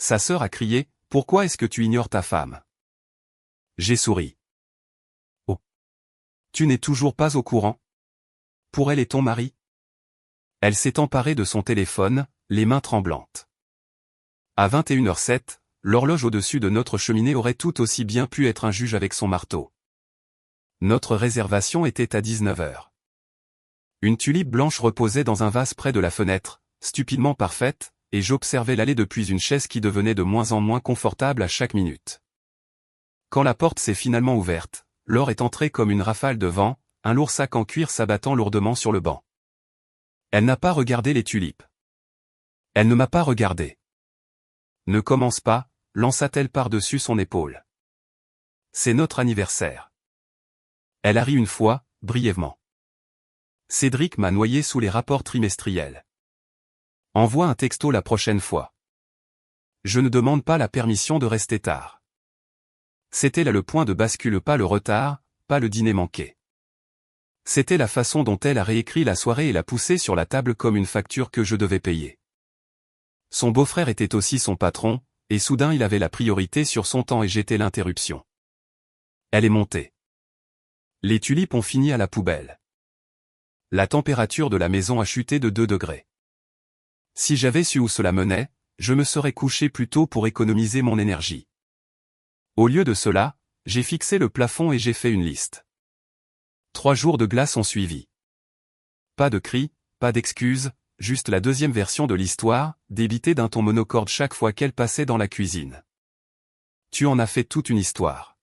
Sa sœur a crié, « Pourquoi est-ce que tu ignores ta femme ?» J'ai souri. « Oh. Tu n'es toujours pas au courant? Pour elle et ton mari ?» Elle s'est emparée de son téléphone, les mains tremblantes. À 21h07, l'horloge au-dessus de notre cheminée aurait tout aussi bien pu être un juge avec son marteau. Notre réservation était à 19h. Une tulipe blanche reposait dans un vase près de la fenêtre, stupidement parfaite, et j'observais l'allée depuis une chaise qui devenait de moins en moins confortable à chaque minute. Quand la porte s'est finalement ouverte, Laure est entrée comme une rafale de vent, un lourd sac en cuir s'abattant lourdement sur le banc. Elle n'a pas regardé les tulipes. Elle ne m'a pas regardé. Ne commence pas, lança-t-elle par-dessus son épaule. C'est notre anniversaire. Elle a ri une fois, brièvement. Cédric m'a noyé sous les rapports trimestriels. Envoie un texto la prochaine fois. Je ne demande pas la permission de rester tard. C'était là le point de bascule, pas le retard, pas le dîner manqué. C'était la façon dont elle a réécrit la soirée et l'a poussée sur la table comme une facture que je devais payer. Son beau-frère était aussi son patron, et soudain il avait la priorité sur son temps et j'étais l'interruption. Elle est montée. Les tulipes ont fini à la poubelle. La température de la maison a chuté de 2 degrés. Si j'avais su où cela menait, je me serais couché plus tôt pour économiser mon énergie. Au lieu de cela, j'ai fixé le plafond et j'ai fait une liste. 3 jours de glace ont suivi. Pas de cris, pas d'excuses, juste la deuxième version de l'histoire, débitée d'un ton monocorde chaque fois qu'elle passait dans la cuisine. Tu en as fait toute une histoire.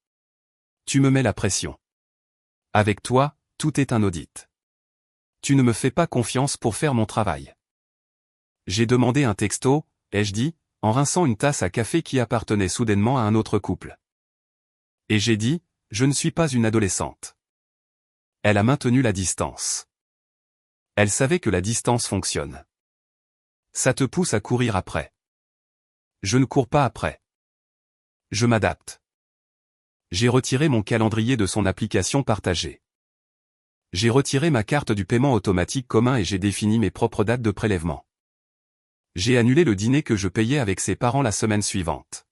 Tu me mets la pression. Avec toi, tout est un audit. Tu ne me fais pas confiance pour faire mon travail. J'ai demandé un texto, ai-je dit, en rinçant une tasse à café qui appartenait soudainement à un autre couple. Et j'ai dit, je ne suis pas une adolescente. Elle a maintenu la distance. Elle savait que la distance fonctionne. Ça te pousse à courir après. Je ne cours pas après. Je m'adapte. J'ai retiré mon calendrier de son application partagée. J'ai retiré ma carte du paiement automatique commun et j'ai défini mes propres dates de prélèvement. J'ai annulé le dîner que je payais avec ses parents la semaine suivante.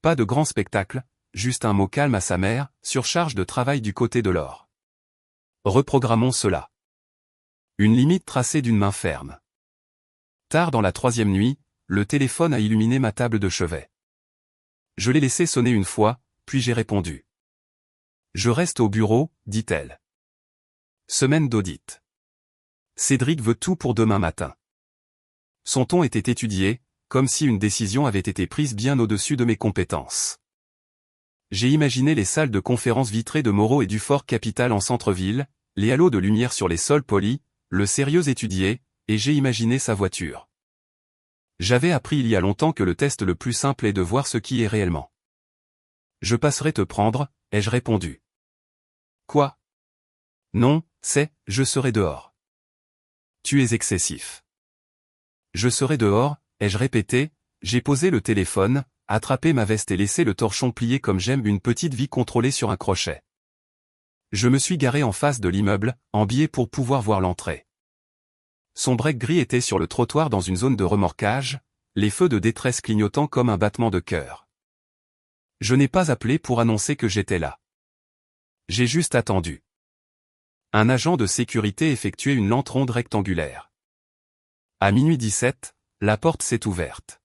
Pas de grand spectacle, juste un mot calme à sa mère, surcharge de travail du côté de Laure. Reprogrammons cela. Une limite tracée d'une main ferme. Tard dans la 3e nuit, le téléphone a illuminé ma table de chevet. Je l'ai laissé sonner une fois, puis j'ai répondu. Je reste au bureau, dit-elle. Semaine d'audit. Cédric veut tout pour demain matin. Son ton était étudié, comme si une décision avait été prise bien au-dessus de mes compétences. J'ai imaginé les salles de conférences vitrées de Moreau et du Fort Capital en centre-ville, les halos de lumière sur les sols polis, le sérieux étudié, et j'ai imaginé sa voiture. J'avais appris il y a longtemps que le test le plus simple est de voir ce qui est réellement. Je passerai te prendre, ai-je répondu. Quoi? Non, je serai dehors. Tu es excessif. Je serai dehors, ai-je répété, j'ai posé le téléphone, attrapé ma veste et laissé le torchon plié comme j'aime une petite vie contrôlée sur un crochet. Je me suis garé en face de l'immeuble, en biais pour pouvoir voir l'entrée. Son break gris était sur le trottoir dans une zone de remorquage, les feux de détresse clignotant comme un battement de cœur. Je n'ai pas appelé pour annoncer que j'étais là. J'ai juste attendu. Un agent de sécurité effectuait une lente ronde rectangulaire. À minuit 17, la porte s'est ouverte.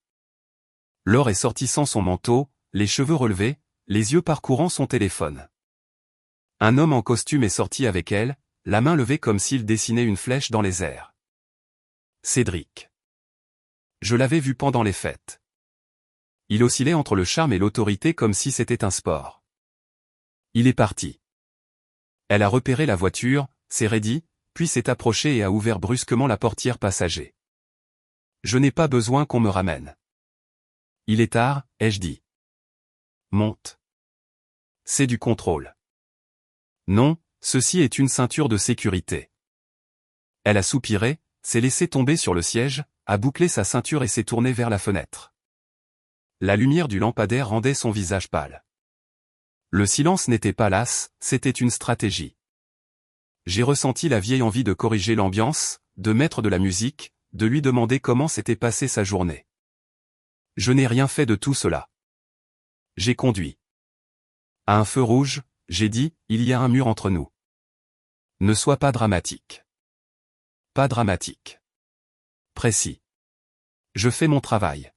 Laure est sortie sans son manteau, les cheveux relevés, les yeux parcourant son téléphone. Un homme en costume est sorti avec elle, la main levée comme s'il dessinait une flèche dans les airs. Cédric. Je l'avais vu pendant les fêtes. Il oscillait entre le charme et l'autorité comme si c'était un sport. Il est parti. Elle a repéré la voiture, s'est raidie, puis s'est approchée et a ouvert brusquement la portière passager. Je n'ai pas besoin qu'on me ramène. Il est tard, ai-je dit. Monte. C'est du contrôle. Non, ceci est une ceinture de sécurité. Elle a soupiré, s'est laissée tomber sur le siège, a bouclé sa ceinture et s'est tournée vers la fenêtre. La lumière du lampadaire rendait son visage pâle. Le silence n'était pas las, c'était une stratégie. J'ai ressenti la vieille envie de corriger l'ambiance, de mettre de la musique, de lui demander comment s'était passée sa journée. Je n'ai rien fait de tout cela. J'ai conduit. À un feu rouge, j'ai dit, il y a un mur entre nous. Ne sois pas dramatique. Pas dramatique. Précis. Je fais mon travail.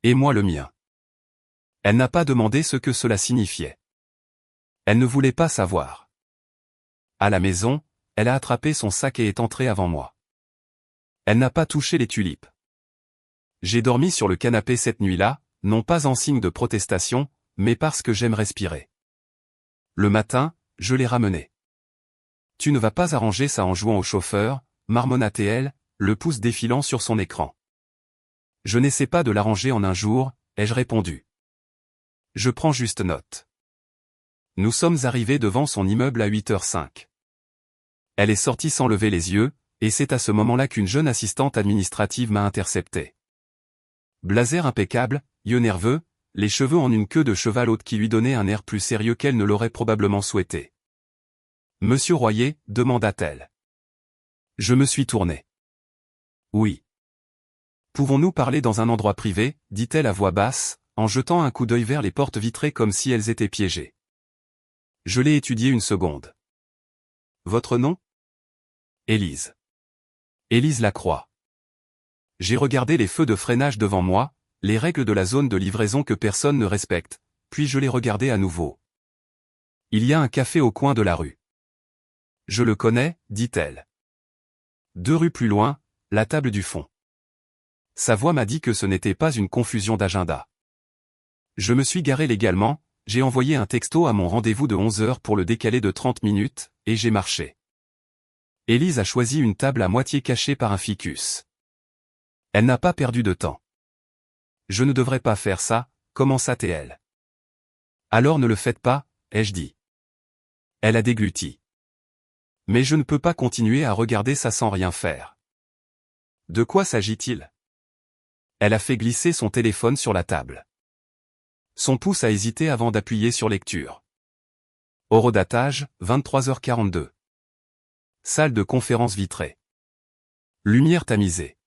Et moi le mien. Elle n'a pas demandé ce que cela signifiait. Elle ne voulait pas savoir. À la maison, elle a attrapé son sac et est entrée avant moi. Elle n'a pas touché les tulipes. J'ai dormi sur le canapé cette nuit-là, non pas en signe de protestation, mais parce que j'aime respirer. Le matin, je l'ai ramenée. Tu ne vas pas arranger ça en jouant au chauffeur, marmonna-t-elle, le pouce défilant sur son écran. Je n'essaie pas de l'arranger en un jour, ai-je répondu. Je prends juste note. Nous sommes arrivés devant son immeuble à 8h05. Elle est sortie sans lever les yeux, et c'est à ce moment-là qu'une jeune assistante administrative m'a intercepté. Blazer impeccable, yeux nerveux, les cheveux en une queue de cheval haute qui lui donnait un air plus sérieux qu'elle ne l'aurait probablement souhaité. Monsieur Royer, demanda-t-elle. Je me suis tourné. Oui. Pouvons-nous parler dans un endroit privé, dit-elle à voix basse, en jetant un coup d'œil vers les portes vitrées comme si elles étaient piégées. Je l'ai étudié une seconde. Votre nom? Élise. Élise Lacroix. J'ai regardé les feux de freinage devant moi, les règles de la zone de livraison que personne ne respecte, puis je les regardai à nouveau. Il y a un café au coin de la rue. Je le connais, dit-elle. 2 rues plus loin, la table du fond. Sa voix m'a dit que ce n'était pas une confusion d'agenda. Je me suis garé légalement, j'ai envoyé un texto à mon rendez-vous de 11h pour le décaler de 30 minutes, et j'ai marché. Élise a choisi une table à moitié cachée par un ficus. Elle n'a pas perdu de temps. Je ne devrais pas faire ça, commença-t-elle. Alors ne le faites pas, ai-je dit. Elle a dégluti. Mais je ne peux pas continuer à regarder ça sans rien faire. De quoi s'agit-il? Elle a fait glisser son téléphone sur la table. Son pouce a hésité avant d'appuyer sur lecture. Horodatage, 23h42. Salle de conférence vitrée. Lumière tamisée.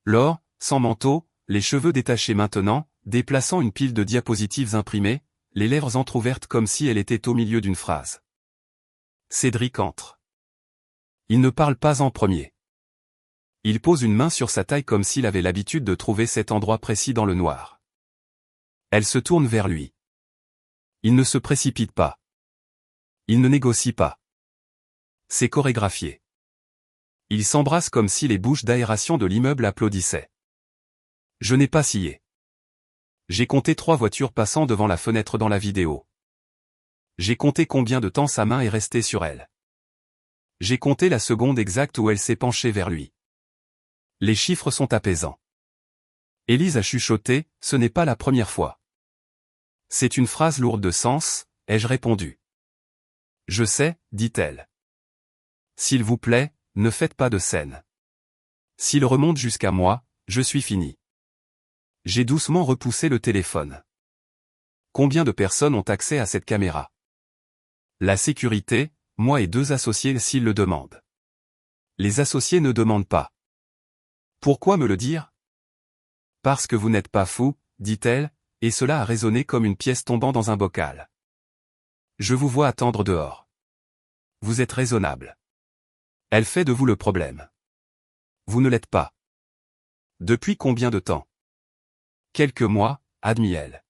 Laure, sans manteau, les cheveux détachés maintenant, déplaçant une pile de diapositives imprimées, les lèvres entr'ouvertes comme si elle était au milieu d'une phrase. Cédric entre. Il ne parle pas en premier. Il pose une main sur sa taille comme s'il avait l'habitude de trouver cet endroit précis dans le noir. Elle se tourne vers lui. Il ne se précipite pas. Il ne négocie pas. C'est chorégraphié. Ils s'embrassent comme si les bouches d'aération de l'immeuble applaudissaient. Je n'ai pas scié. J'ai compté 3 voitures passant devant la fenêtre dans la vidéo. J'ai compté combien de temps sa main est restée sur elle. J'ai compté la seconde exacte où elle s'est penchée vers lui. Les chiffres sont apaisants. Élise a chuchoté, ce n'est pas la première fois. C'est une phrase lourde de sens, ai-je répondu. Je sais, dit-elle. S'il vous plaît, ne faites pas de scène. S'il remonte jusqu'à moi, je suis fini. J'ai doucement repoussé le téléphone. Combien de personnes ont accès à cette caméra? La sécurité, moi et 2 associés s'ils le demandent. Les associés ne demandent pas. Pourquoi me le dire? Parce que vous n'êtes pas fou, dit-elle, et cela a résonné comme une pièce tombant dans un bocal. Je vous vois attendre dehors. Vous êtes raisonnable. Elle fait de vous le problème. Vous ne l'êtes pas. Depuis combien de temps? Quelques mois, admit-elle.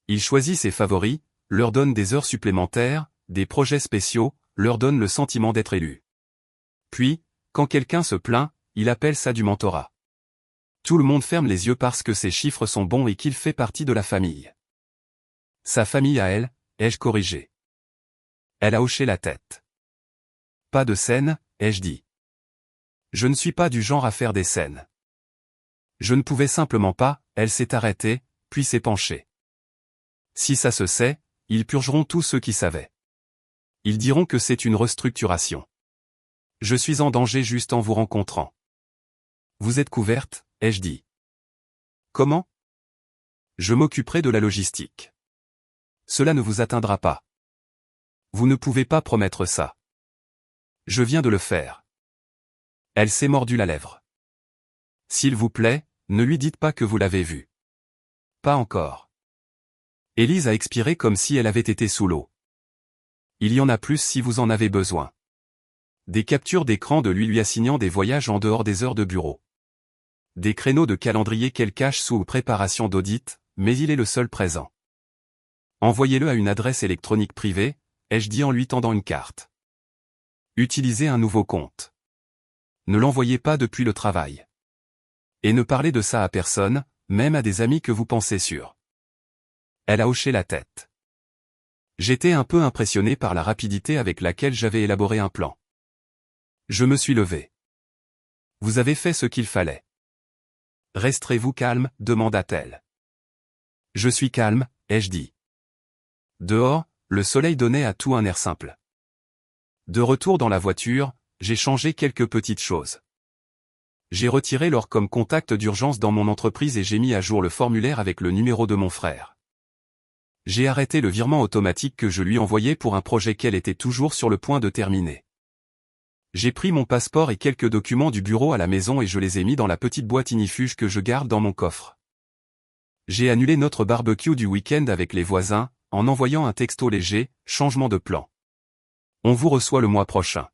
Il choisit ses favoris, leur donne des heures supplémentaires, des projets spéciaux, leur donne le sentiment d'être élu. Puis, quand quelqu'un se plaint, il appelle ça du mentorat. Tout le monde ferme les yeux parce que ses chiffres sont bons et qu'il fait partie de la famille. Sa famille à elle, ai-je corrigé. Elle a hoché la tête. Pas de scène, ai-je dit. Je ne suis pas du genre à faire des scènes. Je ne pouvais simplement pas, elle s'est arrêtée, puis s'est penchée. Si ça se sait, ils purgeront tous ceux qui savaient. Ils diront que c'est une restructuration. Je suis en danger juste en vous rencontrant. Vous êtes couverte, ai-je dit. Comment? Je m'occuperai de la logistique. Cela ne vous atteindra pas. Vous ne pouvez pas promettre ça. Je viens de le faire. Elle s'est mordu la lèvre. S'il vous plaît, ne lui dites pas que vous l'avez vu. Pas encore. Élise a expiré comme si elle avait été sous l'eau. Il y en a plus si vous en avez besoin. Des captures d'écran de lui assignant des voyages en dehors des heures de bureau. Des créneaux de calendrier qu'elle cache sous préparation d'audit, mais il est le seul présent. Envoyez-le à une adresse électronique privée, ai-je dit en lui tendant une carte. Utilisez un nouveau compte. Ne l'envoyez pas depuis le travail. Et ne parlez de ça à personne, même à des amis que vous pensez sûrs. Elle a hoché la tête. J'étais un peu impressionné par la rapidité avec laquelle j'avais élaboré un plan. Je me suis levé. Vous avez fait ce qu'il fallait. Resterez-vous calme, demanda-t-elle. Je suis calme, ai-je dit. Dehors, le soleil donnait à tout un air simple. De retour dans la voiture, j'ai changé quelques petites choses. J'ai retiré l'or comme contact d'urgence dans mon entreprise et j'ai mis à jour le formulaire avec le numéro de mon frère. J'ai arrêté le virement automatique que je lui envoyais pour un projet qu'elle était toujours sur le point de terminer. J'ai pris mon passeport et quelques documents du bureau à la maison et je les ai mis dans la petite boîte ignifuge que je garde dans mon coffre. J'ai annulé notre barbecue du week-end avec les voisins, en envoyant un texto léger, changement de plan. On vous reçoit le mois prochain.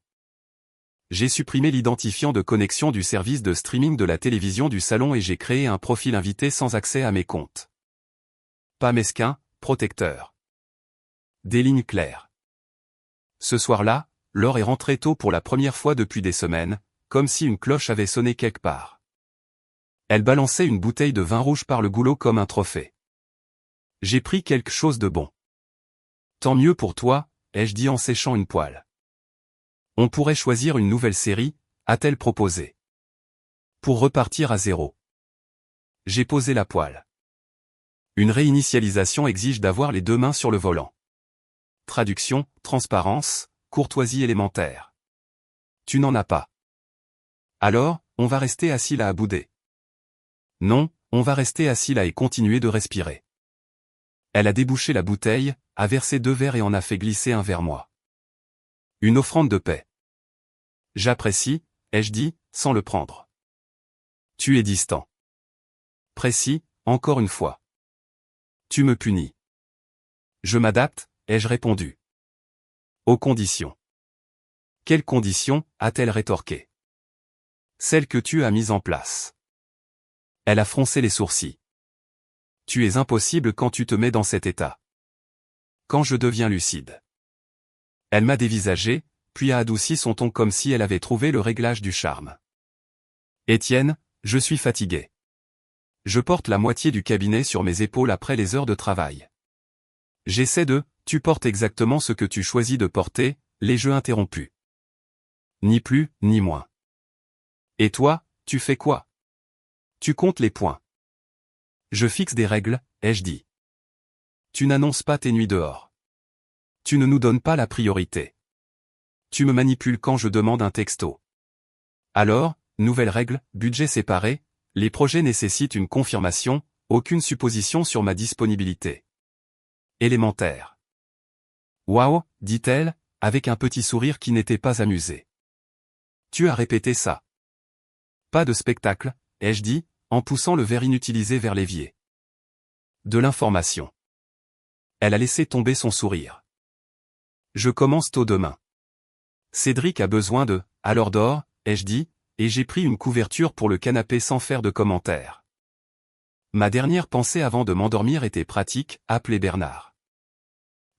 J'ai supprimé l'identifiant de connexion du service de streaming de la télévision du salon et j'ai créé un profil invité sans accès à mes comptes. Pas mesquin, protecteur. Des lignes claires. Ce soir-là, Laure est rentrée tôt pour la première fois depuis des semaines, comme si une cloche avait sonné quelque part. Elle balançait une bouteille de vin rouge par le goulot comme un trophée. J'ai pris quelque chose de bon. Tant mieux pour toi, ai-je dit en séchant une poêle. On pourrait choisir une nouvelle série, a-t-elle proposé. Pour repartir à zéro. J'ai posé la poêle. Une réinitialisation exige d'avoir les deux mains sur le volant. Traduction, transparence, courtoisie élémentaire. Tu n'en as pas. Alors, on va rester assis là à bouder. Non, on va rester assis là et continuer de respirer. Elle a débouché la bouteille, a versé 2 verres et en a fait glisser un vers moi. Une offrande de paix. J'apprécie, ai-je dit, sans le prendre. Tu es distant. Précis, encore une fois. Tu me punis. Je m'adapte, ai-je répondu. Aux conditions. Quelles conditions, a-t-elle rétorqué. Celles que tu as mises en place. Elle a froncé les sourcils. Tu es impossible quand tu te mets dans cet état. Quand je deviens lucide. Elle m'a dévisagé, puis a adouci son ton comme si elle avait trouvé le réglage du charme. Étienne, je suis fatigué. Je porte la moitié du cabinet sur mes épaules après les heures de travail. J'essaie de, tu portes exactement ce que tu choisis de porter, les jeux interrompus. Ni plus, ni moins. Et toi, tu fais quoi? Tu comptes les points. Je fixe des règles, ai-je dit. Tu n'annonces pas tes nuits dehors. Tu ne nous donnes pas la priorité. Tu me manipules quand je demande un texto. Alors, nouvelle règle, budget séparé, les projets nécessitent une confirmation, aucune supposition sur ma disponibilité. Élémentaire. Waouh, dit-elle, avec un petit sourire qui n'était pas amusé. Tu as répété ça. Pas de spectacle, ai-je dit, en poussant le verre inutilisé vers l'évier. De l'information. Elle a laissé tomber son sourire. Je commence tôt demain. Cédric a besoin de, alors dors, ai-je dit, et j'ai pris une couverture pour le canapé sans faire de commentaires. Ma dernière pensée avant de m'endormir était pratique, appeler Bernard.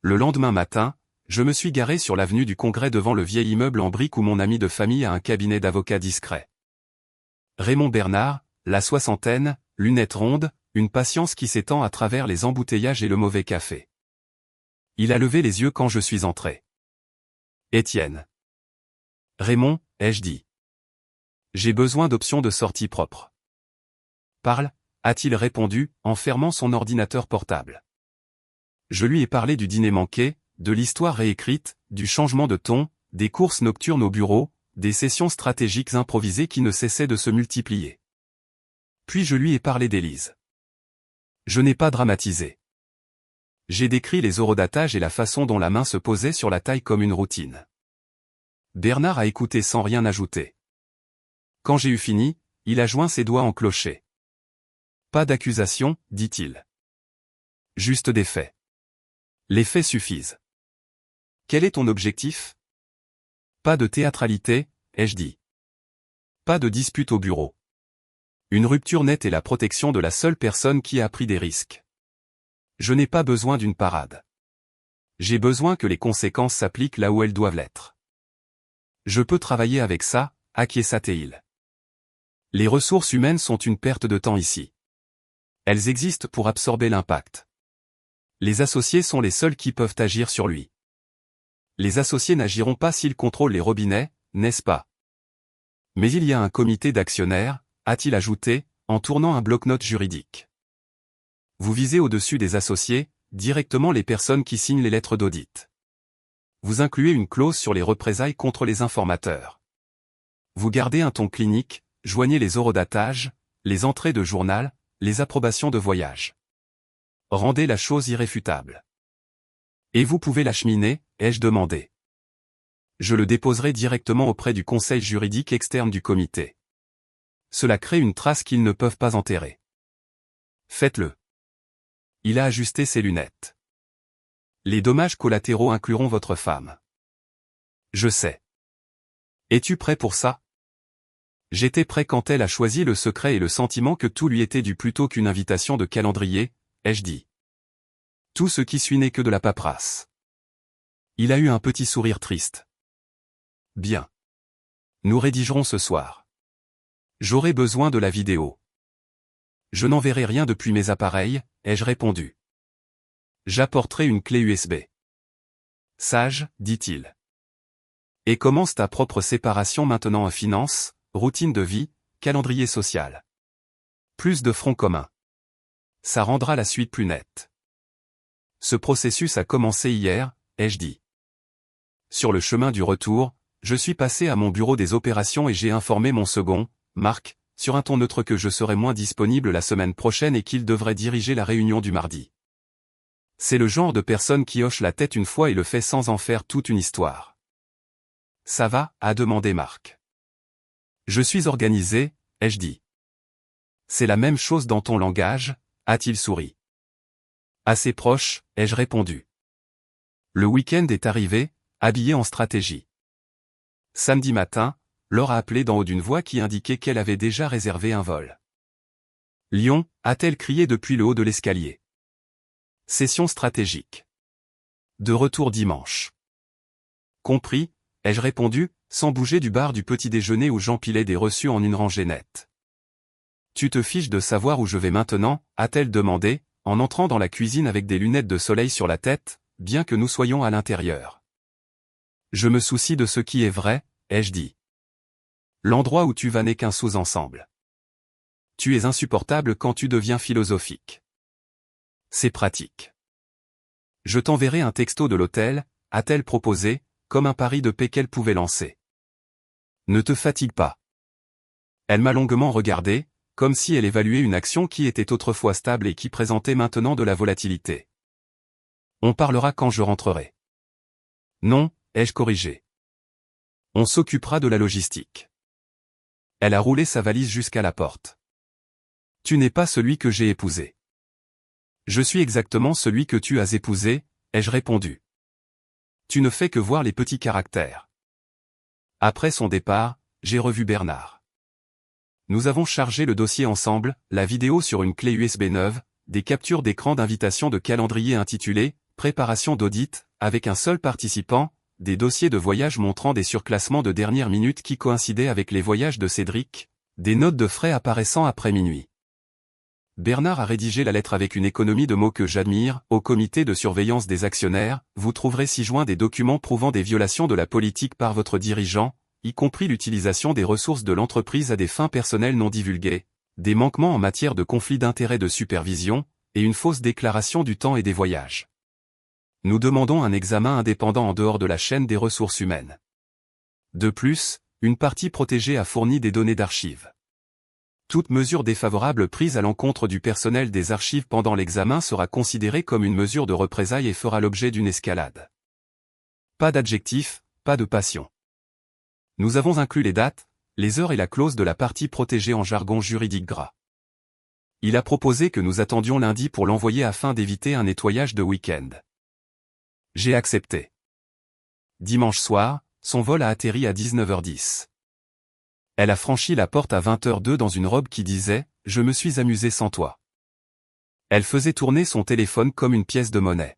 Le lendemain matin, je me suis garé sur l'avenue du Congrès devant le vieil immeuble en briques où mon ami de famille a un cabinet d'avocats discret. Raymond Bernard, la soixantaine, lunettes rondes, une patience qui s'étend à travers les embouteillages et le mauvais café. Il a levé les yeux quand je suis entré. Étienne. Raymond, ai-je dit. J'ai besoin d'options de sortie propres. Parle, a-t-il répondu, en fermant son ordinateur portable. Je lui ai parlé du dîner manqué, de l'histoire réécrite, du changement de ton, des courses nocturnes au bureau, des sessions stratégiques improvisées qui ne cessaient de se multiplier. Puis je lui ai parlé d'Élise. Je n'ai pas dramatisé. J'ai décrit les horodatage et la façon dont la main se posait sur la taille comme une routine. Bernard a écouté sans rien ajouter. Quand j'ai eu fini, il a joint ses doigts en clocher. Pas d'accusation, dit-il. Juste des faits. Les faits suffisent. Quel est ton objectif? Pas de théâtralité, ai-je dit. Pas de dispute au bureau. Une rupture nette est la protection de la seule personne qui a pris des risques. Je n'ai pas besoin d'une parade. J'ai besoin que les conséquences s'appliquent là où elles doivent l'être. Je peux travailler avec ça, acquiesça-t-il. Les ressources humaines sont une perte de temps ici. Elles existent pour absorber l'impact. Les associés sont les seuls qui peuvent agir sur lui. Les associés n'agiront pas s'ils contrôlent les robinets, n'est-ce pas? Mais il y a un comité d'actionnaires, a-t-il ajouté, en tournant un bloc-notes juridique. Vous visez au-dessus des associés, directement les personnes qui signent les lettres d'audit. Vous incluez une clause sur les représailles contre les informateurs. Vous gardez un ton clinique, joignez les horodatages, les entrées de journal, les approbations de voyage. Rendez la chose irréfutable. Et vous pouvez l'acheminer, ai-je demandé. Je le déposerai directement auprès du conseil juridique externe du comité. Cela crée une trace qu'ils ne peuvent pas enterrer. Faites-le. Il a ajusté ses lunettes. Les dommages collatéraux incluront votre femme. Je sais. Es-tu prêt pour ça? J'étais prêt quand elle a choisi le secret et le sentiment que tout lui était dû plutôt qu'une invitation de calendrier, ai-je dit. Tout ce qui suit n'est que de la paperasse. Il a eu un petit sourire triste. Bien. Nous rédigerons ce soir. J'aurai besoin de la vidéo. Je n'enverrai rien depuis mes appareils, ai-je répondu. J'apporterai une clé USB. Sage, dit-il. Et commence ta propre séparation maintenant en finance, routine de vie, calendrier social. Plus de front commun. Ça rendra la suite plus nette. Ce processus a commencé hier, ai-je dit. Sur le chemin du retour, je suis passé à mon bureau des opérations et j'ai informé mon second, Marc, sur un ton neutre que je serai moins disponible la semaine prochaine et qu'il devrait diriger la réunion du mardi. C'est le genre de personne qui hoche la tête une fois et le fait sans en faire toute une histoire. Ça va, a demandé Marc. Je suis organisé, ai-je dit. C'est la même chose dans ton langage, a-t-il souri. Assez proche, ai-je répondu. Le week-end est arrivé, habillé en stratégie. Samedi matin, Laure a appelé d'en haut d'une voix qui indiquait qu'elle avait déjà réservé un vol. Lyon, a-t-elle crié depuis le haut de l'escalier. Session stratégique. De retour dimanche. Compris, ai-je répondu, sans bouger du bar du petit déjeuner où j'empilais des reçus en une rangée nette. Tu te fiches de savoir où je vais maintenant, a-t-elle demandé, en entrant dans la cuisine avec des lunettes de soleil sur la tête, bien que nous soyons à l'intérieur. Je me soucie de ce qui est vrai, ai-je dit. L'endroit où tu vas n'est qu'un sous-ensemble. Tu es insupportable quand tu deviens philosophique. C'est pratique. Je t'enverrai un texto de l'hôtel, a-t-elle proposé, comme un pari de paix qu'elle pouvait lancer. Ne te fatigue pas. Elle m'a longuement regardé, comme si elle évaluait une action qui était autrefois stable et qui présentait maintenant de la volatilité. On parlera quand je rentrerai. Non, ai-je corrigé. On s'occupera de la logistique. Elle a roulé sa valise jusqu'à la porte. Tu n'es pas celui que j'ai épousé. Je suis exactement celui que tu as épousé, ai-je répondu. Tu ne fais que voir les petits caractères. Après son départ, j'ai revu Bernard. Nous avons chargé le dossier ensemble, la vidéo sur une clé USB neuve, des captures d'écran d'invitation de calendrier intitulé « Préparation d'audit » avec un seul participant, des dossiers de voyage montrant des surclassements de dernière minute qui coïncidaient avec les voyages de Cédric, des notes de frais apparaissant après minuit. Bernard a rédigé la lettre avec une économie de mots que j'admire. Au comité de surveillance des actionnaires, vous trouverez ci-joint des documents prouvant des violations de la politique par votre dirigeant, y compris l'utilisation des ressources de l'entreprise à des fins personnelles non divulguées, des manquements en matière de conflit d'intérêts de supervision, et une fausse déclaration du temps et des voyages. Nous demandons un examen indépendant en dehors de la chaîne des ressources humaines. De plus, une partie protégée a fourni des données d'archives. Toute mesure défavorable prise à l'encontre du personnel des archives pendant l'examen sera considérée comme une mesure de représailles et fera l'objet d'une escalade. Pas d'adjectif, pas de passion. Nous avons inclus les dates, les heures et la clause de la partie protégée en jargon juridique gras. Il a proposé que nous attendions lundi pour l'envoyer afin d'éviter un nettoyage de week-end. J'ai accepté. Dimanche soir, son vol a atterri à 19h10. Elle a franchi la porte à 20h02 dans une robe qui disait « Je me suis amusée sans toi ». Elle faisait tourner son téléphone comme une pièce de monnaie.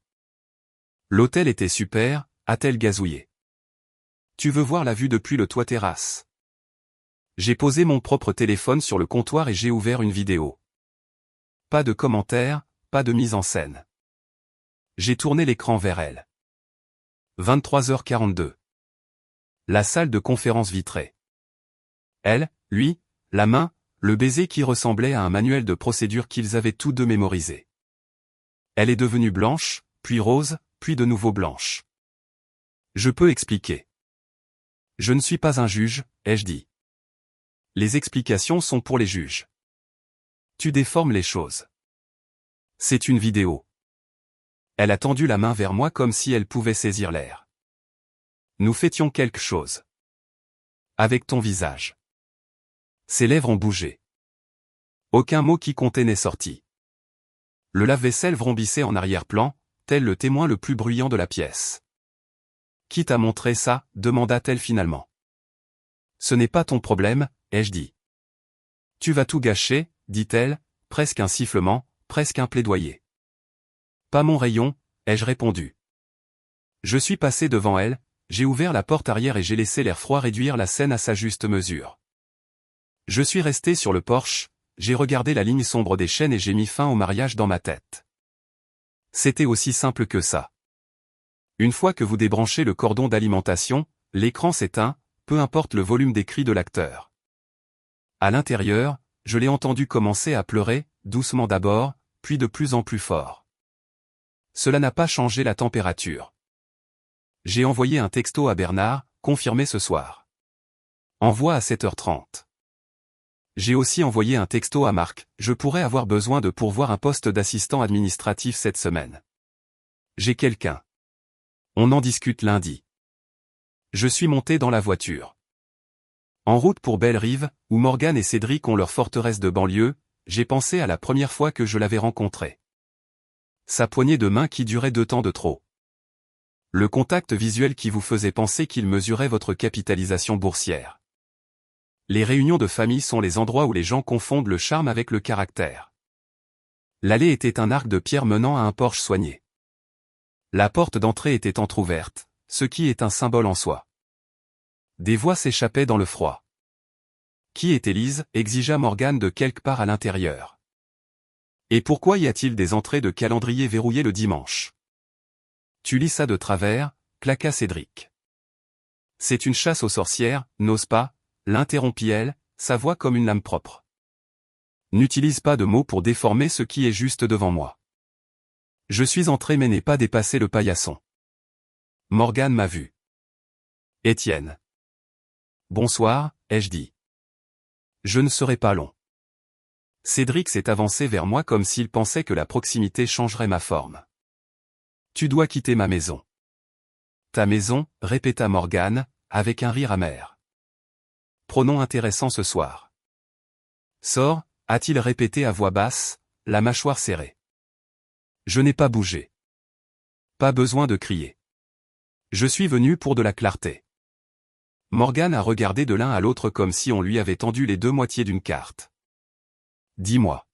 L'hôtel était super, a-t-elle gazouillé. Tu veux voir la vue depuis le toit terrasse? J'ai posé mon propre téléphone sur le comptoir et j'ai ouvert une vidéo. Pas de commentaires, pas de mise en scène. J'ai tourné l'écran vers elle. 23h42. La salle de conférence vitrée. Elle, lui, la main, le baiser qui ressemblait à un manuel de procédure qu'ils avaient tous deux mémorisé. Elle est devenue blanche, puis rose, puis de nouveau blanche. Je peux expliquer. Je ne suis pas un juge, ai-je dit. Les explications sont pour les juges. Tu déformes les choses. C'est une vidéo. Elle a tendu la main vers moi comme si elle pouvait saisir l'air. Nous fêtions quelque chose. Avec ton visage. Ses lèvres ont bougé. Aucun mot qui comptait n'est sorti. Le lave-vaisselle vrombissait en arrière-plan, tel le témoin le plus bruyant de la pièce. Qui t'a montré ça, demanda-t-elle finalement. Ce n'est pas ton problème, ai-je dit. Tu vas tout gâcher, dit-elle, presque un sifflement, presque un plaidoyer. Pas mon rayon, ai-je répondu. Je suis passé devant elle, j'ai ouvert la porte arrière et j'ai laissé l'air froid réduire la scène à sa juste mesure. Je suis resté sur le porche, j'ai regardé la ligne sombre des chaînes et j'ai mis fin au mariage dans ma tête. C'était aussi simple que ça. Une fois que vous débranchez le cordon d'alimentation, l'écran s'éteint, peu importe le volume des cris de l'acteur. À l'intérieur, je l'ai entendu commencer à pleurer, doucement d'abord, puis de plus en plus fort. Cela n'a pas changé la température. J'ai envoyé un texto à Bernard, confirmé ce soir. Envoie à 7h30. J'ai aussi envoyé un texto à Marc, je pourrais avoir besoin de pourvoir un poste d'assistant administratif cette semaine. J'ai quelqu'un. On en discute lundi. Je suis monté dans la voiture. En route pour Belle-Rive, où Morgane et Cédric ont leur forteresse de banlieue, j'ai pensé à la première fois que je l'avais rencontré. Sa poignée de main qui durait 2 temps de trop. Le contact visuel qui vous faisait penser qu'il mesurait votre capitalisation boursière. Les réunions de famille sont les endroits où les gens confondent le charme avec le caractère. L'allée était un arc de pierre menant à un porche soigné. La porte d'entrée était entr'ouverte, ce qui est un symbole en soi. Des voix s'échappaient dans le froid. Qui est Élise, exigea Morgane de quelque part à l'intérieur. Et pourquoi y a-t-il des entrées de calendrier verrouillées le dimanche? Tu lis ça de travers, claqua Cédric. C'est une chasse aux sorcières, n'ose pas, l'interrompit-elle, sa voix comme une lame propre. N'utilise pas de mots pour déformer ce qui est juste devant moi. Je suis entré mais n'ai pas dépassé le paillasson. Morgane m'a vu. Étienne. Bonsoir, ai-je dit. Je ne serai pas long. Cédric s'est avancé vers moi comme s'il pensait que la proximité changerait ma forme. Tu dois quitter ma maison. Ta maison, répéta Morgane, avec un rire amer. Pronom intéressant ce soir. Sors, a-t-il répété à voix basse, la mâchoire serrée. Je n'ai pas bougé. Pas besoin de crier. Je suis venu pour de la clarté. Morgane a regardé de l'un à l'autre comme si on lui avait tendu les 2 moitiés d'une carte. Dis-moi.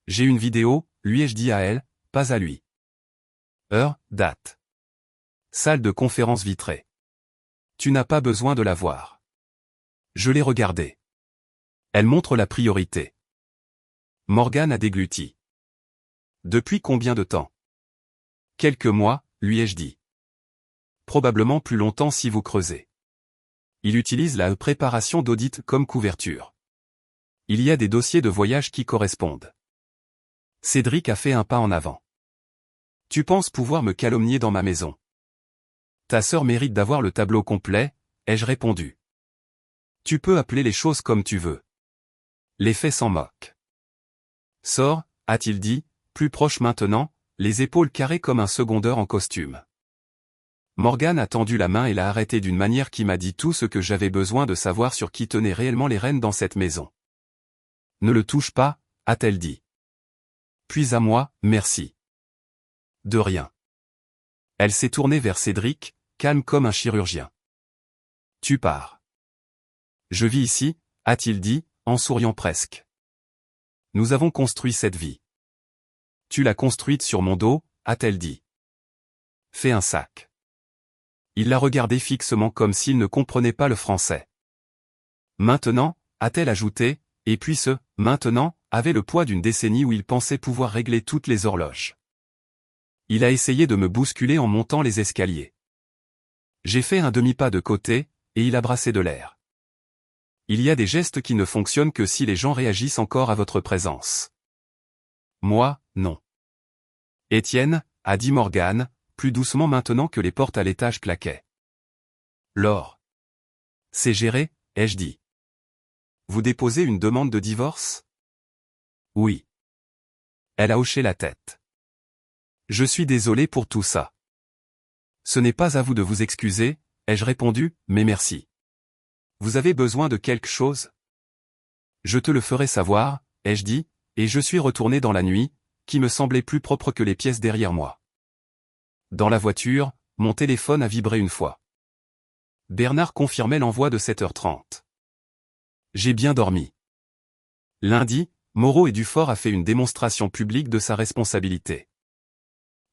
J'ai une vidéo, lui ai-je dit à elle, pas à lui. Heure, date. Salle de conférence vitrée. Tu n'as pas besoin de la voir. Je l'ai regardée. Elle montre la priorité. Morgane a dégluti. Depuis combien de temps? Quelques mois, lui ai-je dit. Probablement plus longtemps si vous creusez. Il utilise la préparation d'audit comme couverture. Il y a des dossiers de voyage qui correspondent. Cédric a fait un pas en avant. Tu penses pouvoir me calomnier dans ma maison? Ta sœur mérite d'avoir le tableau complet, ai-je répondu. Tu peux appeler les choses comme tu veux. Les faits s'en moquent. Sors, a-t-il dit, plus proche maintenant, les épaules carrées comme un secondeur en costume. Morgane a tendu la main et l'a arrêté d'une manière qui m'a dit tout ce que j'avais besoin de savoir sur qui tenait réellement les rênes dans cette maison. Ne le touche pas, a-t-elle dit. Puis à moi, merci. De rien. Elle s'est tournée vers Cédric, calme comme un chirurgien. Tu pars. Je vis ici, a-t-il dit, en souriant presque. Nous avons construit cette vie. Tu l'as construite sur mon dos, a-t-elle dit. Fais un sac. Il la regardait fixement comme s'il ne comprenait pas le français. Maintenant, a-t-elle ajouté, et puis ce « maintenant » avait le poids d'une décennie où il pensait pouvoir régler toutes les horloges. Il a essayé de me bousculer en montant les escaliers. J'ai fait un demi-pas de côté, et il a brassé de l'air. Il y a des gestes qui ne fonctionnent que si les gens réagissent encore à votre présence. Moi, non. Étienne, a dit Morgane, plus doucement maintenant que les portes à l'étage claquaient. Laure. C'est géré, ai-je dit. Vous déposez une demande de divorce? Oui. Elle a hoché la tête. Je suis désolé pour tout ça. Ce n'est pas à vous de vous excuser, ai-je répondu, mais merci. Vous avez besoin de quelque chose? Je te le ferai savoir, ai-je dit, et je suis retourné dans la nuit, qui me semblait plus propre que les pièces derrière moi. Dans la voiture, mon téléphone a vibré une fois. Bernard confirmait l'envoi de 7h30. J'ai bien dormi. Lundi, Moreau et Dufort a fait une démonstration publique de sa responsabilité.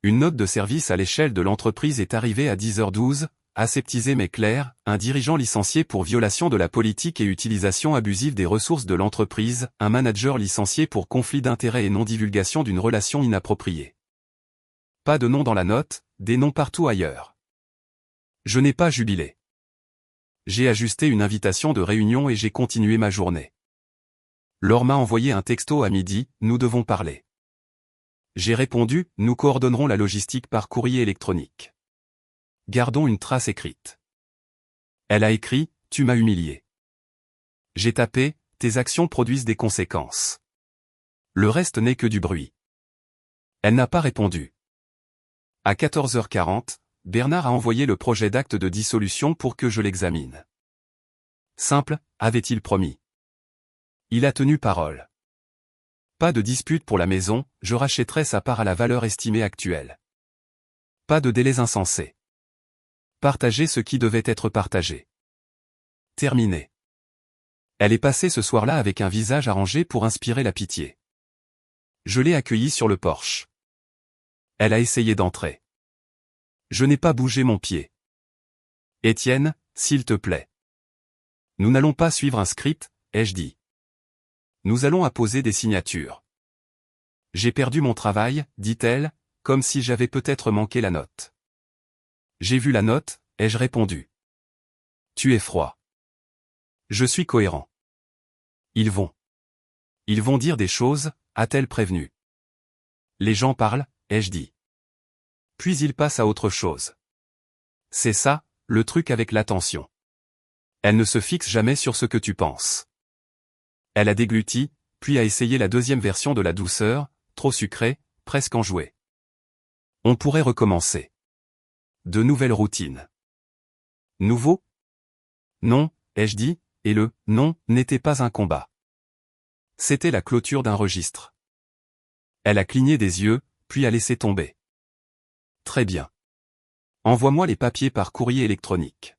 Une note de service à l'échelle de l'entreprise est arrivée à 10h12, aseptisée mais claire, un dirigeant licencié pour violation de la politique et utilisation abusive des ressources de l'entreprise, un manager licencié pour conflit d'intérêts et non-divulgation d'une relation inappropriée. Pas de nom dans la note, des noms partout ailleurs. Je n'ai pas jubilé. J'ai ajusté une invitation de réunion et j'ai continué ma journée. Laure m'a envoyé un texto à midi, nous devons parler. J'ai répondu, nous coordonnerons la logistique par courrier électronique. Gardons une trace écrite. Elle a écrit, tu m'as humilié. J'ai tapé, tes actions produisent des conséquences. Le reste n'est que du bruit. Elle n'a pas répondu. À 14h40, Bernard a envoyé le projet d'acte de dissolution pour que je l'examine. Simple, avait-il promis. Il a tenu parole. Pas de dispute pour la maison, je rachèterai sa part à la valeur estimée actuelle. Pas de délais insensés. Partager ce qui devait être partagé. Terminé. Elle est passée ce soir-là avec un visage arrangé pour inspirer la pitié. Je l'ai accueillie sur le porche. Elle a essayé d'entrer. Je n'ai pas bougé mon pied. Étienne, s'il te plaît. Nous n'allons pas suivre un script, ai-je dit. Nous allons apposer des signatures. J'ai perdu mon travail, dit-elle, comme si j'avais peut-être manqué la note. J'ai vu la note, ai-je répondu. Tu es froid. Je suis cohérent. Ils vont dire des choses, a-t-elle prévenu. Les gens parlent, ai-je dit. Puis ils passent à autre chose. C'est ça, le truc avec l'attention. Elle ne se fixe jamais sur ce que tu penses. Elle a dégluti, puis a essayé la deuxième version de la douceur, trop sucrée, presque enjouée. On pourrait recommencer. De nouvelles routines. Nouveau? Non, ai-je dit, et le « non » n'était pas un combat. C'était la clôture d'un registre. Elle a cligné des yeux, puis a laissé tomber. Très bien. Envoie-moi les papiers par courrier électronique.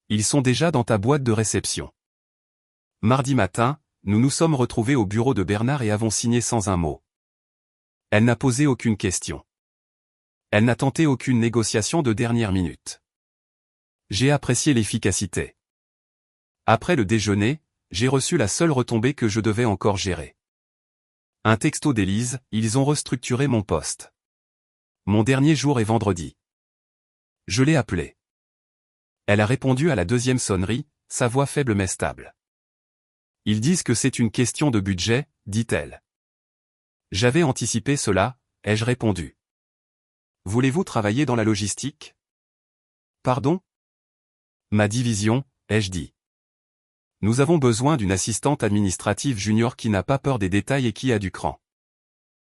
Ils sont déjà dans ta boîte de réception. Mardi matin, nous nous sommes retrouvés au bureau de Bernard et avons signé sans un mot. Elle n'a posé aucune question. Elle n'a tenté aucune négociation de dernière minute. J'ai apprécié l'efficacité. Après le déjeuner, j'ai reçu la seule retombée que je devais encore gérer. Un texto d'Élise, ils ont restructuré mon poste. Mon dernier jour est vendredi. Je l'ai appelée. Elle a répondu à la deuxième sonnerie, sa voix faible mais stable. Ils disent que c'est une question de budget, dit-elle. J'avais anticipé cela, ai-je répondu. Voulez-vous travailler dans la logistique? Pardon? Ma division, ai-je dit. Nous avons besoin d'une assistante administrative junior qui n'a pas peur des détails et qui a du cran.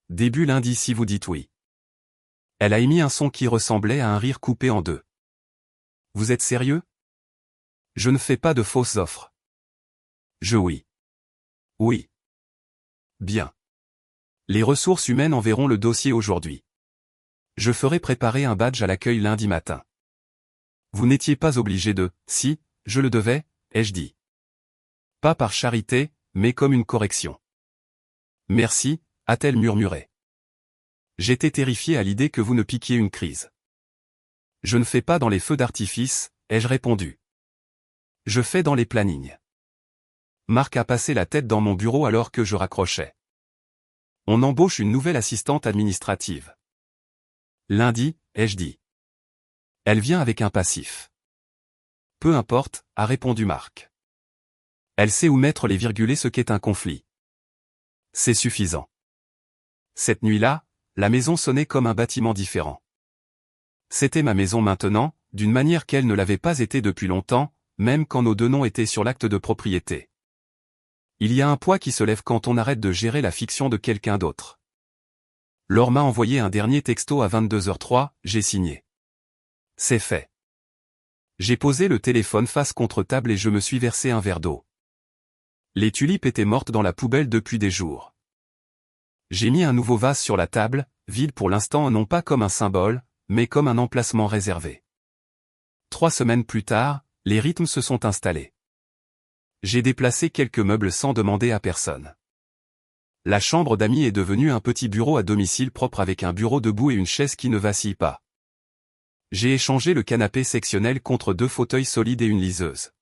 Début lundi si vous dites oui. Elle a émis un son qui ressemblait à un rire coupé en deux. Vous êtes sérieux? Je ne fais pas de fausses offres. Oui. Oui. Bien. Les ressources humaines enverront le dossier aujourd'hui. Je ferai préparer un badge à l'accueil lundi matin. Vous n'étiez pas obligé de, si, je le devais, ai-je dit. Pas par charité, mais comme une correction. Merci, a-t-elle murmuré. J'étais terrifié à l'idée que vous ne piquiez une crise. Je ne fais pas dans les feux d'artifice, ai-je répondu. Je fais dans les plannings. Marc a passé la tête dans mon bureau alors que je raccrochais. On embauche une nouvelle assistante administrative. Lundi, ai-je dit. Elle vient avec un passif. Peu importe, a répondu Marc. Elle sait où mettre les virgules et ce qu'est un conflit. C'est suffisant. Cette nuit-là, la maison sonnait comme un bâtiment différent. C'était ma maison maintenant, d'une manière qu'elle ne l'avait pas été depuis longtemps, même quand nos deux noms étaient sur l'acte de propriété. Il y a un poids qui se lève quand on arrête de gérer la fiction de quelqu'un d'autre. Laure m'a envoyé un dernier texto à 22h03, j'ai signé. C'est fait. J'ai posé le téléphone face contre table et je me suis versé un verre d'eau. Les tulipes étaient mortes dans la poubelle depuis des jours. J'ai mis un nouveau vase sur la table, vide pour l'instant non pas comme un symbole, mais comme un emplacement réservé. 3 semaines plus tard, les rythmes se sont installés. J'ai déplacé quelques meubles sans demander à personne. La chambre d'amis est devenue un petit bureau à domicile propre avec un bureau debout et une chaise qui ne vacille pas. J'ai échangé le canapé sectionnel contre 2 fauteuils solides et une liseuse.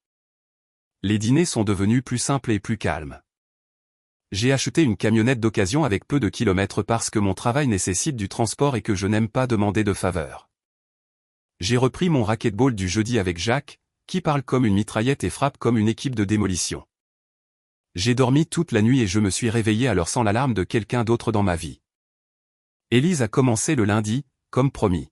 Les dîners sont devenus plus simples et plus calmes. J'ai acheté une camionnette d'occasion avec peu de kilomètres parce que mon travail nécessite du transport et que je n'aime pas demander de faveur. J'ai repris mon racquetball du jeudi avec Jacques, qui parle comme une mitraillette et frappe comme une équipe de démolition. J'ai dormi toute la nuit et je me suis réveillé alors sans l'alarme de quelqu'un d'autre dans ma vie. Élise a commencé le lundi, comme promis.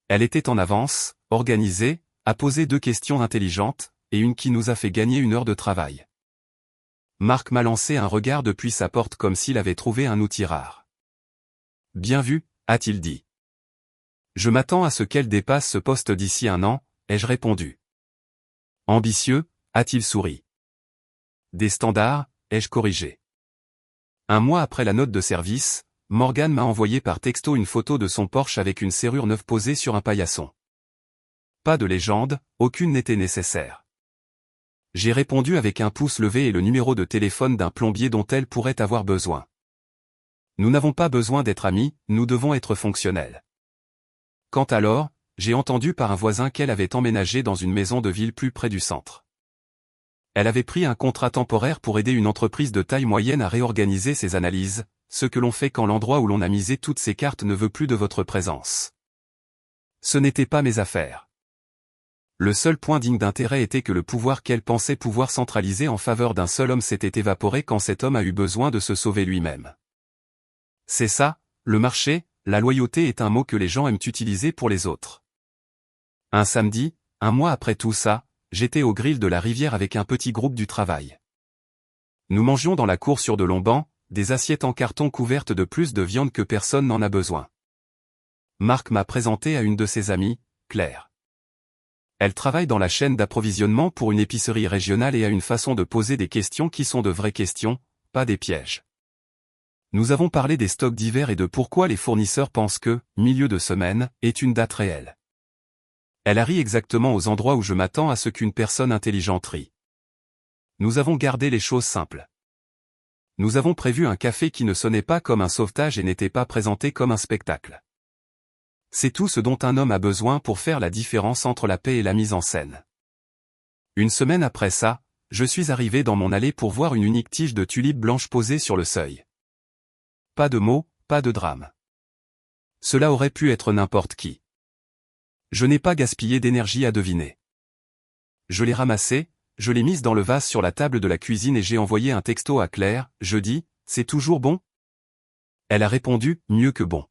Elle était en avance, organisée, a posé 2 questions intelligentes, et une qui nous a fait gagner 1 heure de travail. Marc m'a lancé un regard depuis sa porte comme s'il avait trouvé un outil rare. Bien vu, a-t-il dit. Je m'attends à ce qu'elle dépasse ce poste d'ici 1 an, ai-je répondu. Ambitieux, a-t-il souri. Des standards, ai-je corrigé. 1 mois après la note de service, Morgane m'a envoyé par texto une photo de son Porsche avec une serrure neuve posée sur un paillasson. Pas de légende, aucune n'était nécessaire. J'ai répondu avec un pouce levé et le numéro de téléphone d'un plombier dont elle pourrait avoir besoin. Nous n'avons pas besoin d'être amis, nous devons être fonctionnels. Quant à Laure, j'ai entendu par un voisin qu'elle avait emménagé dans une maison de ville plus près du centre. Elle avait pris un contrat temporaire pour aider une entreprise de taille moyenne à réorganiser ses analyses, ce que l'on fait quand l'endroit où l'on a misé toutes ses cartes ne veut plus de votre présence. Ce n'était pas mes affaires. Le seul point digne d'intérêt était que le pouvoir qu'elle pensait pouvoir centraliser en faveur d'un seul homme s'était évaporé quand cet homme a eu besoin de se sauver lui-même. C'est ça, le marché, la loyauté est un mot que les gens aiment utiliser pour les autres. Un samedi, 1 mois après tout ça, j'étais au grill de la rivière avec un petit groupe du travail. Nous mangions dans la cour sur de longs bancs, des assiettes en carton couvertes de plus de viande que personne n'en a besoin. Marc m'a présenté à une de ses amies, Claire. Elle travaille dans la chaîne d'approvisionnement pour une épicerie régionale et a une façon de poser des questions qui sont de vraies questions, pas des pièges. Nous avons parlé des stocks d'hiver et de pourquoi les fournisseurs pensent que, milieu de semaine, est une date réelle. Elle a ri exactement aux endroits où je m'attends à ce qu'une personne intelligente rit. Nous avons gardé les choses simples. Nous avons prévu un café qui ne sonnait pas comme un sauvetage et n'était pas présenté comme un spectacle. C'est tout ce dont un homme a besoin pour faire la différence entre la paix et la mise en scène. 1 semaine après ça, je suis arrivé dans mon allée pour voir une unique tige de tulipes blanches posée sur le seuil. Pas de mots, pas de drame. Cela aurait pu être n'importe qui. Je n'ai pas gaspillé d'énergie à deviner. Je l'ai ramassée, je l'ai mise dans le vase sur la table de la cuisine et j'ai envoyé un texto à Claire, jeudi, c'est toujours bon? Elle a répondu, mieux que bon.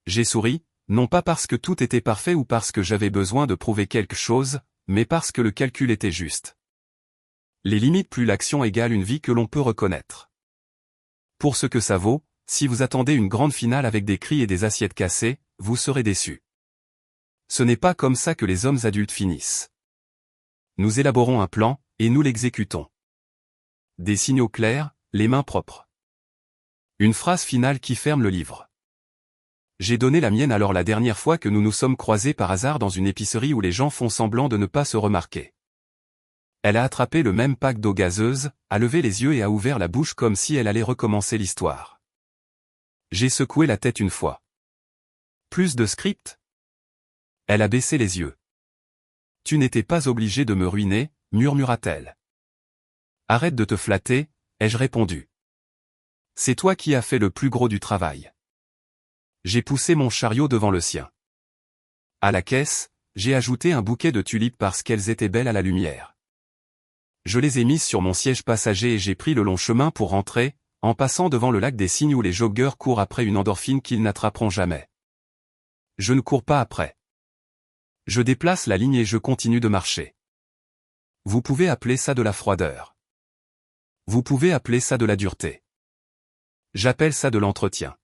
J'ai souri, non pas parce que tout était parfait ou parce que j'avais besoin de prouver quelque chose, mais parce que le calcul était juste. Les limites plus l'action égale une vie que l'on peut reconnaître. Pour ce que ça vaut, si vous attendez une grande finale avec des cris et des assiettes cassées, vous serez déçus. Ce n'est pas comme ça que les hommes adultes finissent. Nous élaborons un plan, et nous l'exécutons. Des signaux clairs, Les mains propres. Une phrase finale qui ferme le livre. J'ai donné la mienne alors la dernière fois que nous nous sommes croisés par hasard dans une épicerie où les gens font semblant de ne pas se remarquer. Elle a attrapé le même pack d'eau gazeuse, a levé les yeux et a ouvert la bouche comme si elle allait recommencer l'histoire. J'ai secoué la tête une fois. Plus de script? Elle a baissé les yeux. Tu n'étais pas obligé de me ruiner, murmura-t-elle. Arrête de te flatter, ai-je répondu. C'est toi qui as fait le plus gros du travail. J'ai poussé mon chariot devant le sien. À la caisse, j'ai ajouté un bouquet de tulipes parce qu'elles étaient belles à la lumière. Je les ai mises sur mon siège passager et j'ai pris le long chemin pour rentrer, en passant devant le lac des Cygnes où les joggeurs courent après une endorphine qu'ils n'attraperont jamais. Je ne cours pas après. Je déplace la ligne et je continue de marcher. Vous pouvez appeler ça de la froideur. Vous pouvez appeler ça de la dureté. J'appelle ça de l'entretien.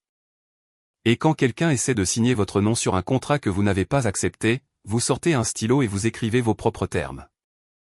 Et quand quelqu'un essaie de signer votre nom sur un contrat que vous n'avez pas accepté, vous sortez un stylo et vous écrivez vos propres termes.